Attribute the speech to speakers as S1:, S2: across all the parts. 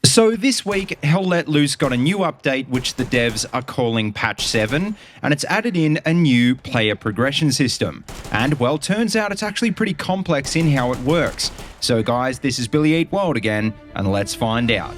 S1: So this week, Hell Let Loose got a new update which the devs are calling Patch 7, and it's added in a new player progression system. And well, turns out it's actually pretty complex in how it works. So guys, this is BillyEatWorld again, and let's find out.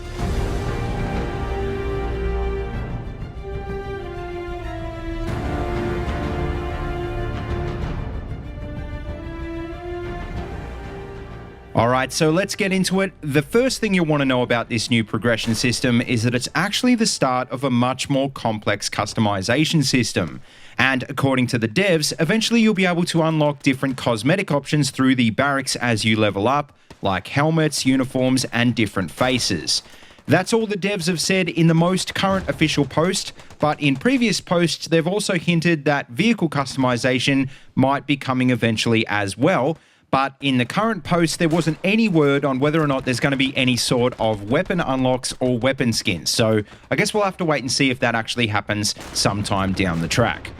S1: Alright, so let's get into it. The first thing you'll want to know about this new progression system is that it's actually the start of a much more complex customization system. And according to the devs, eventually you'll be able to unlock different cosmetic options through the barracks as you level up, like helmets, uniforms, and different faces. That's all the devs have said in the most current official post, but in previous posts they've also hinted that vehicle customization might be coming eventually as well. But in the current post, there wasn't any word on whether or not there's going to be any sort of weapon unlocks or weapon skins. So I guess we'll have to wait and see if that actually happens sometime down the track.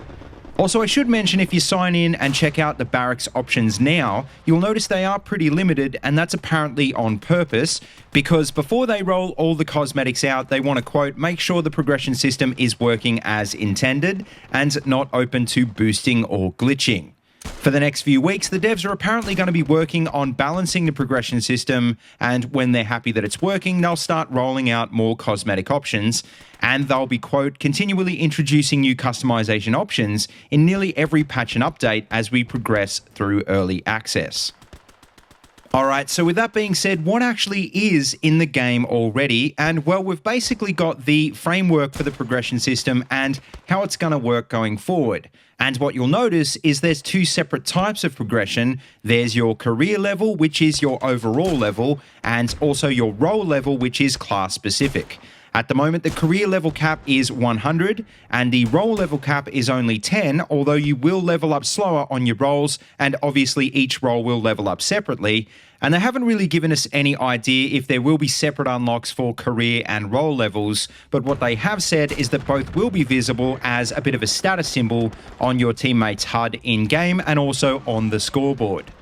S1: Also, I should mention if you sign in and check out the Barracks options now, you'll notice they are pretty limited, and that's apparently on purpose, because before they roll all the cosmetics out, they want to, quote, make sure the progression system is working as intended and not open to boosting or glitching. For the next few weeks, the devs are apparently going to be working on balancing the progression system, and when they're happy that it's working, they'll start rolling out more cosmetic options, and they'll be, quote, continually introducing new customization options in nearly every patch and update as we progress through early access. Alright, so with that being said, what actually is in the game already? And well, we've basically got the framework for the progression system and how it's going to work going forward. And what you'll notice is there's two separate types of progression. There's your career level, which is your overall level, and also your role level, which is class specific. At the moment, the career level cap is 100, and the role level cap is only 10, although you will level up slower on your roles, and obviously each role will level up separately. And they haven't really given us any idea if there will be separate unlocks for career and role levels, but what they have said is that both will be visible as a bit of a status symbol on your teammate's HUD in-game and also on the scoreboard.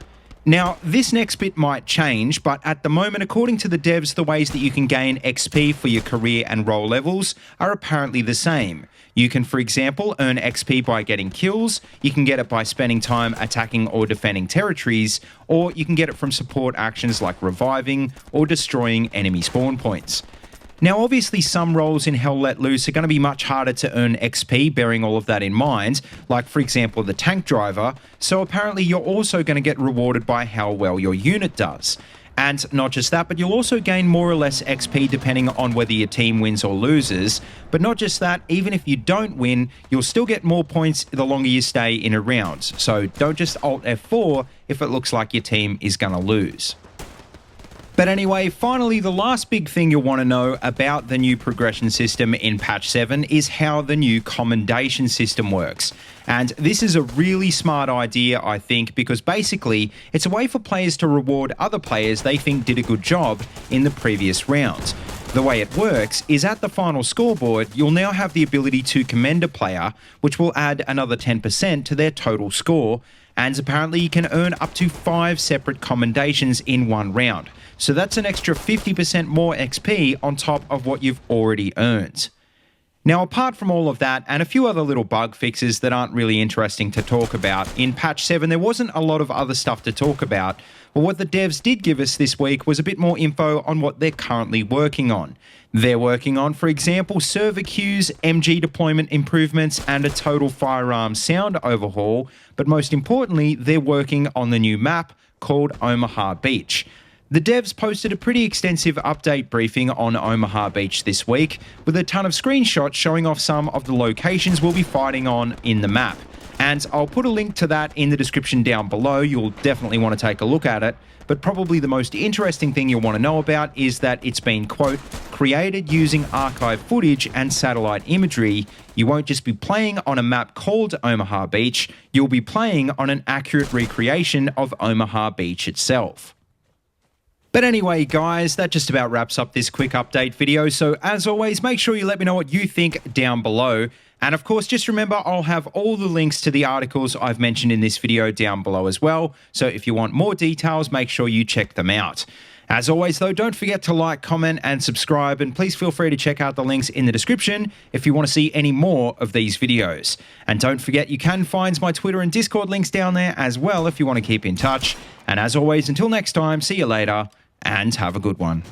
S1: Now, this next bit might change, but at the moment, according to the devs, the ways that you can gain XP for your career and role levels are apparently the same. You can, for example, earn XP by getting kills, you can get it by spending time attacking or defending territories, or you can get it from support actions like reviving or destroying enemy spawn points. Now, obviously, some roles in Hell Let Loose are going to be much harder to earn XP, bearing all of that in mind, like, for example, the tank driver, so apparently you're also going to get rewarded by how well your unit does. And not just that, but you'll also gain more or less XP depending on whether your team wins or loses. But not just that, even if you don't win, you'll still get more points the longer you stay in a round. So don't just Alt F4 if it looks like your team is going to lose. But anyway, finally, the last big thing you'll want to know about the new progression system in Patch 7 is how the new commendation system works. And this is a really smart idea, I think, because basically it's a way for players to reward other players they think did a good job in the previous rounds. The way it works is at the final scoreboard, you'll now have the ability to commend a player, which will add another 10% to their total score, and apparently you can earn up to 5 separate commendations in one round. So that's an extra 50% more XP on top of what you've already earned. Now, apart from all of that and a few other little bug fixes that aren't really interesting to talk about, in Patch 7 there wasn't a lot of other stuff to talk about, but what the devs did give us this week was a bit more info on what they're currently working on. They're working on, for example, server queues, MG deployment improvements, and a total firearm sound overhaul, but most importantly, they're working on the new map called Omaha Beach. The devs posted a pretty extensive update briefing on Omaha Beach this week, with a ton of screenshots showing off some of the locations we'll be fighting on in the map. And I'll put a link to that in the description down below. You'll definitely want to take a look at it. But probably the most interesting thing you'll want to know about is that it's been, quote, created using archive footage and satellite imagery. You won't just be playing on a map called Omaha Beach, you'll be playing on an accurate recreation of Omaha Beach itself. But anyway, guys, that just about wraps up this quick update video. So as always, make sure you let me know what you think down below. And of course, just remember, I'll have all the links to the articles I've mentioned in this video down below as well. So if you want more details, make sure you check them out. As always, though, don't forget to like, comment, and subscribe, and please feel free to check out the links in the description if you want to see any more of these videos. And don't forget, you can find my Twitter and Discord links down there as well if you want to keep in touch. And as always, until next time, see you later, and have a good one.